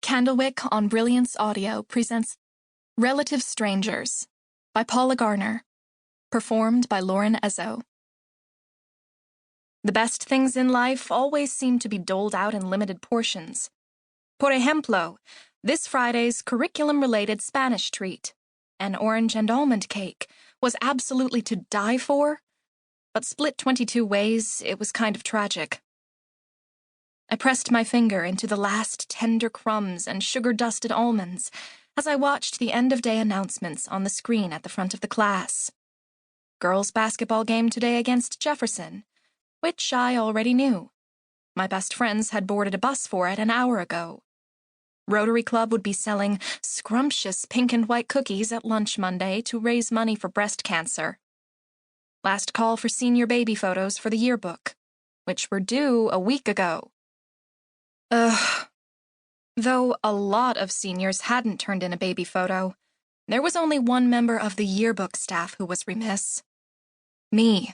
Candlewick on Brilliance Audio presents Relative Strangers by Paula Garner, performed by Lauren Ezzo. The best things in life always seem to be doled out in limited portions. Por ejemplo, this Friday's curriculum-related Spanish treat, an orange and almond cake, was absolutely to die for, but split 22 ways, it was kind of tragic. I pressed my finger into the last tender crumbs and sugar-dusted almonds as I watched the end-of-day announcements on the screen at the front of the class. Girls' basketball game today against Jefferson, which I already knew. My best friends had boarded a bus for it an hour ago. Rotary Club would be selling scrumptious pink and white cookies at lunch Monday to raise money for breast cancer. Last call for senior baby photos for the yearbook, which were due a week ago. Though a lot of seniors hadn't turned in a baby photo, there was only one member of the yearbook staff who was remiss. Me.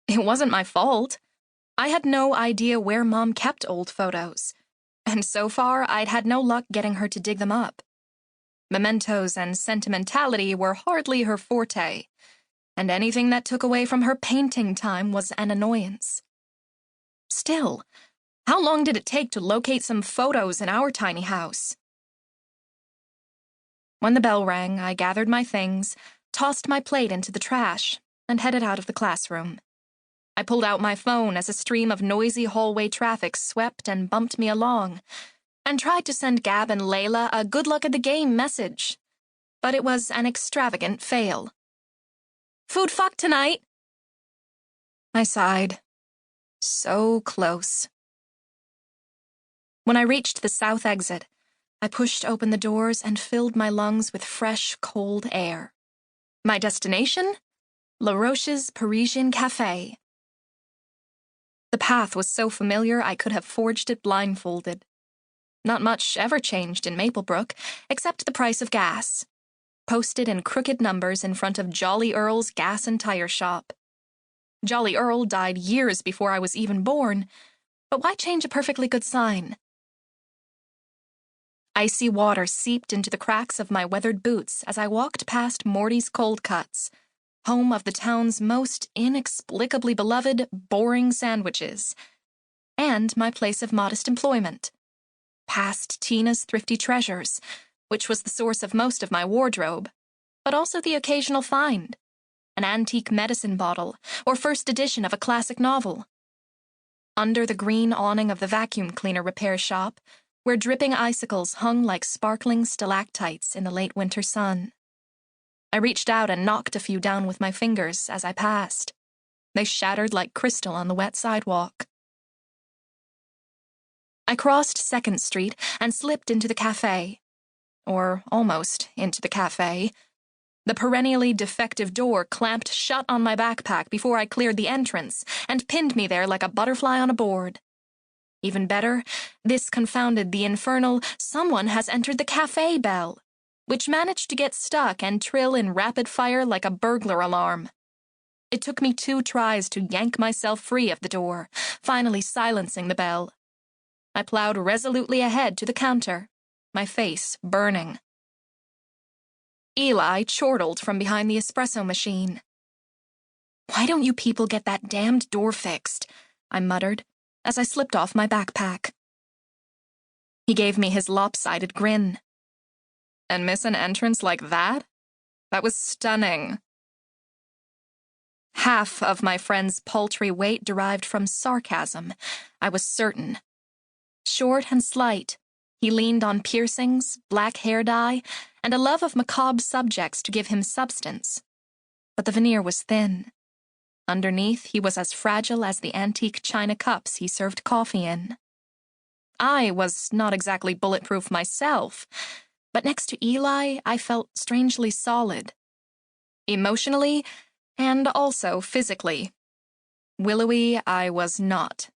It wasn't my fault. I had no idea where Mom kept old photos, and so far I'd had no luck getting her to dig them up. Mementos and sentimentality were hardly her forte, and anything that took away from her painting time was an annoyance. Still, how long did it take to locate some photos in our tiny house? When the bell rang, I gathered my things, tossed my plate into the trash, and headed out of the classroom. I pulled out my phone as a stream of noisy hallway traffic swept and bumped me along, and tried to send Gab and Layla a good luck at the game message. But it was an extravagant fail. Food fuck tonight? I sighed. So close. When I reached the south exit, I pushed open the doors and filled my lungs with fresh, cold air. My destination? La Roche's Parisian Café. The path was so familiar I could have forged it blindfolded. Not much ever changed in Maplebrook, except the price of gas, posted in crooked numbers in front of Jolly Earl's gas and tire shop. Jolly Earl died years before I was even born, but why change a perfectly good sign? Icy water seeped into the cracks of my weathered boots as I walked past Morty's Cold Cuts, home of the town's most inexplicably beloved, boring sandwiches, and my place of modest employment. Past Tina's Thrifty Treasures, which was the source of most of my wardrobe, but also the occasional find, an antique medicine bottle or first edition of a classic novel. Under the green awning of the vacuum cleaner repair shop, where dripping icicles hung like sparkling stalactites in the late winter sun. I reached out and knocked a few down with my fingers as I passed. They shattered like crystal on the wet sidewalk. I crossed 2nd Street and slipped into the cafe. Or almost into the cafe. The perennially defective door clamped shut on my backpack before I cleared the entrance and pinned me there like a butterfly on a board. Even better, this confounded the infernal "someone has entered the cafe" bell, which managed to get stuck and trill in rapid fire like a burglar alarm. It took me 2 tries to yank myself free of the door, finally silencing the bell. I plowed resolutely ahead to the counter, my face burning. Eli chortled from behind the espresso machine. "Why don't you people get that damned door fixed?" I muttered, as I slipped off my backpack. He gave me his lopsided grin. "And miss an entrance like that? That was stunning." Half of my friend's paltry weight derived from sarcasm, I was certain. Short and slight, he leaned on piercings, black hair dye, and a love of macabre subjects to give him substance. But the veneer was thin. Underneath, he was as fragile as the antique china cups he served coffee in. I was not exactly bulletproof myself, but next to Eli, I felt strangely solid. Emotionally, and also physically. Willowy I was not.